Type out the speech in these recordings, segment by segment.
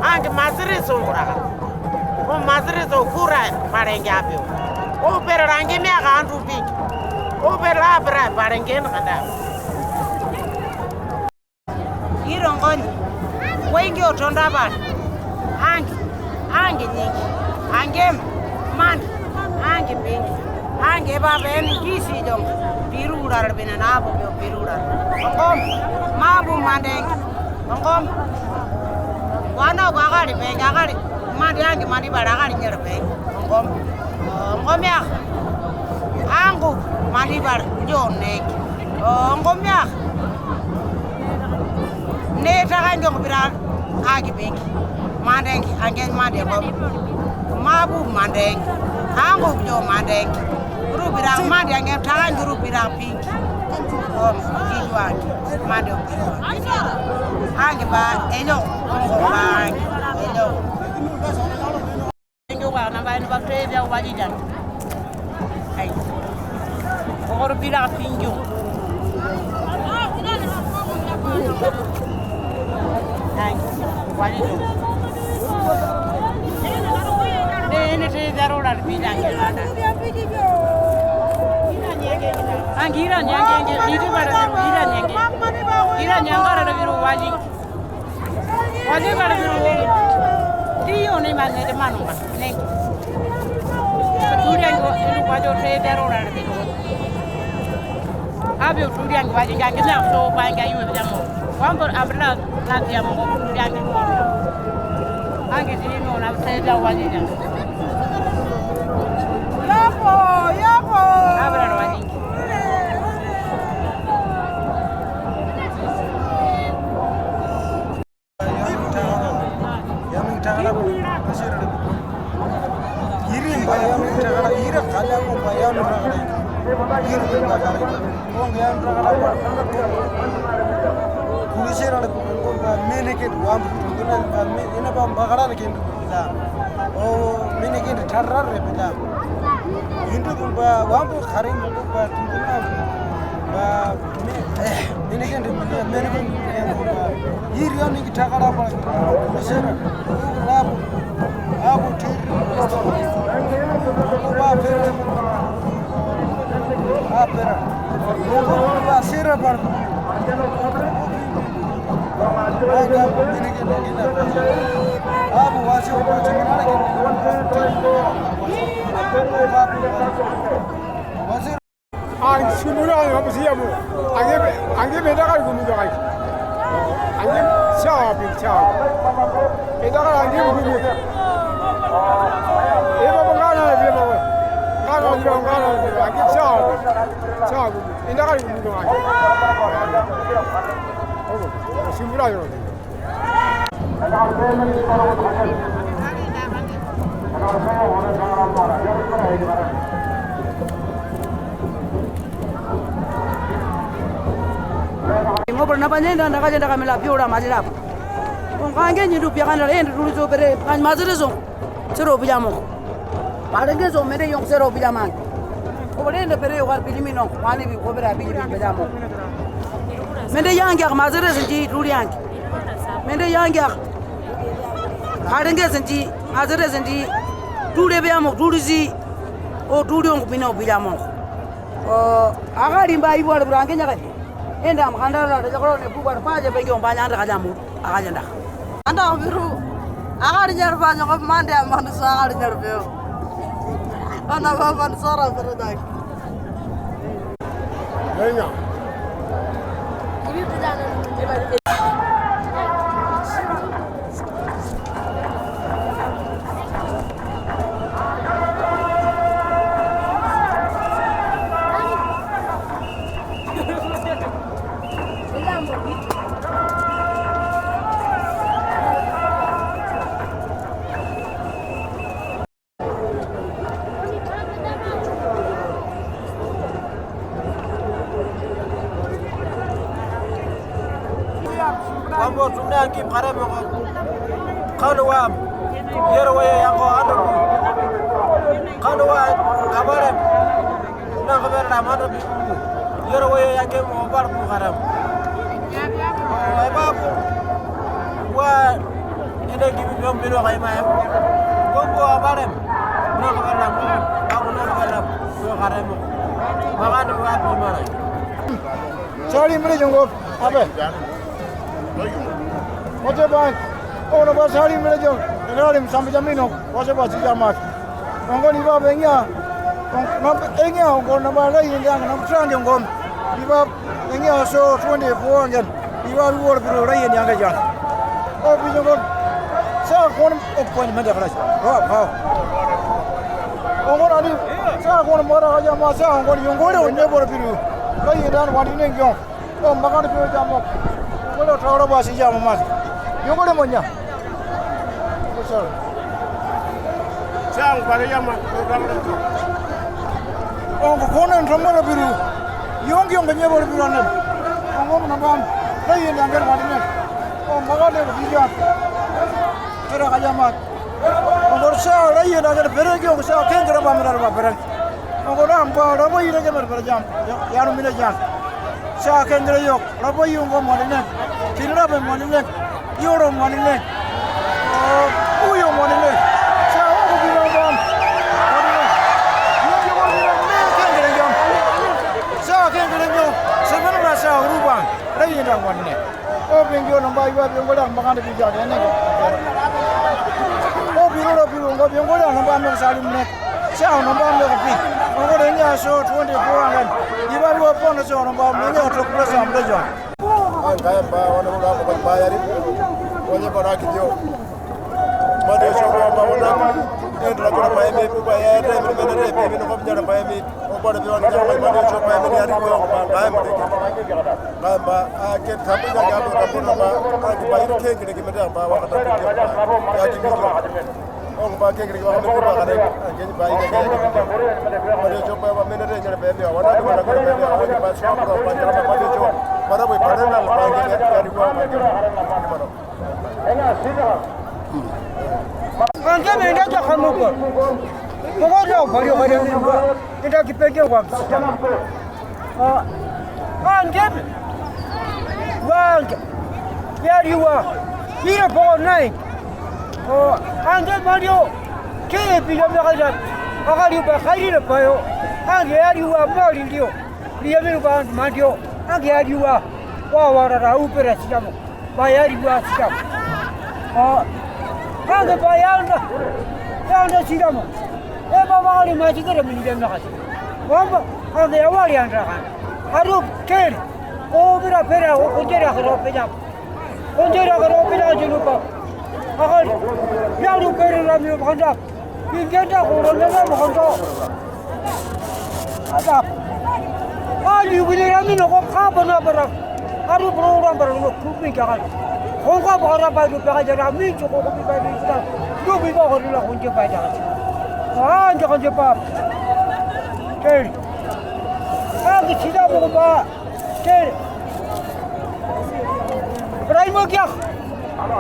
Anche maziriso ora. O maziriso cura parengapio. O per anche mia gantu pi. O per labra parengen kada. Irongon. Wengi otonda ba. Ange ni. Ange man. Ange pi. Ange ba ben kisi dong. Biru ular bina nabu biru ular. Ngom mabu mandeng. Ngom wana bagari pe gari mandi ange mandi baragari nyere pe ngom ya angu mandi bar jone ngom ya ne taga ngom biral agi pe mandeng ange mandi ngom mabu mandeng angu jo mandeng guru biral mandi ange taga guru biral pink kijuan mandi ange ba elo bang elo ndio wana bani bakteria wajijan ai oro bila pinjo ai wajijo ne te darora bila ngela angira nyange nidi bara ira nyange ira nyangara na biru waji bara biru dio ne mane de manuma ne tudiango ilu wajo te darora na biru abio tudiango waji jange na so banga yu jamo wambo abla na diamo tudiango ange dino na te da waji jange yapo abra no waji Ngobrol panjenda ndakajenda kamela piora majirapo. Ongange nyidu piakana ende tulizo bere kan mazirezo. Sero bijamo. Parengezo mede yong sero bijaman. Obrende bere yogar bilimino wani bi kobera bijamo. Mede yangi ak mazirezo ji tuliangi. Mede yangi ak parengezo ji mazirezo ji tule bijamo tulizi o tuliong bino bijamo. Agari mba ibo ala brange nyaka. Enda makandara da jakoro ne bubar paje be ngom banya anda kajamu akajenda anda biru agari nyar banya ko mande amanu so agari nyar be ana baba sora biru dai nenya ibi bidana Ambo tunda ki pare mo kanwa yero waya yango ando kanwa kabare na kabare na mando yero waya yange mo bar ko haram babu wa ene gibi biom bilo kay mayam kombo abarem no kabalam aku no kabalam yo karemo makan wa bimana Sali mele jongo abe Oje bang ono ba sali mele jong ngalim sampai jamino wase ba si jamak ngoni ba benya ngom engya ngom ba la yin yang ngom trang ngom iba engya so 24 ngan iba wor biro la yin yang ga jang o bi jongo sa kon appointment da kala ha ngom ani sa kon mora ga jama sa ngom yongo re onye bor biro la yin dan wani ne ngom o magan biro jamok ko thawra ba si jama ma yongo re monya Sang pada zaman program itu. Oh, konon ramai biru. Yang banyak baru biru ane. Angom nambam. Lagi yang angker mana? Oh, makan deh bijan. Kira kajamat. Angkor sah lagi yang angker bereng yang sah keng kerana mana apa bereng. Angkor nampak ramai yang angker berjam. Yang mana jam. Sah keng kerana yok. Ramai yang angkor mana ni? Kira apa mana ni? Yorum mana ni? Uyum mana ni? Sa rubang lagi dah wan ni. Oh bingyo nampai gua bingyo dah makan di jalan ni. Oh biru gua bingyo dah nampai ambil salim ni. Sa nampai ambil kopi. Angkor Enga Show 24 kan. Iba dua pon so nampai ambil untuk plus ambil jam. Kaya ba wana mga kapagbayari. Wanya ba nakidyo. Madu show ba wana. Endra ko pa emi po ba ya re mi re mi no komnya ba emi. O ba de wana ja ba madu show ba emi ari ko ba ba emi. Ba aket sabi ga ga ba ko ba ati ba iri kengre ki meda ba wa ta ko ya di video. O ba kengre ki wa me ba ga re ke ba iri ga ga madu show ba me re ja ba emi wana ko ba ko ba ba show ba ba ja ba madu show ba ra ba pa na ba ga ari ko ba ga. Enga sida Angke menda tak kamu kor. Pokok jauh bari hari ni gua. Kita kipeke gua. Angke. Wang. Biar iwa. Ira pokok naik. Angke Mario. Kaya pilih mereka. Agar iwa kali lepas yo. Angke iwa mari dia. Dia mereka Mario. Angke iwa. Wah wara operasi kamu. Bayar iwa sikam. Angke bayar dah, yang dah siapa? Bawa ni macam mana mungkin nak kasih? Angke awal yang rakan. Aduh, ker. Oh, pera, kunjera kerap pejam. Kunjera kerap pejam jenupa. Agar yang tu ker ramai berhandap. Ingin dah orang dah berhandap. Adap. Ali boleh ramai nak kau benar benar. Aduh, program benar kupi jangan. Kongkap orang baru pakai jerami cukup kopi baru kita. Dua biba orang lah kunci baca. Jangan cepat. Ker. Aku tidak berubah. Ker. Raimo kya?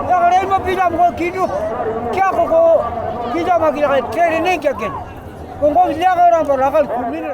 Ya Raimo bilang kau kinu. Kya kau bilang lagi ker ni kya ken? Kongkap dia orang berlaku kumil.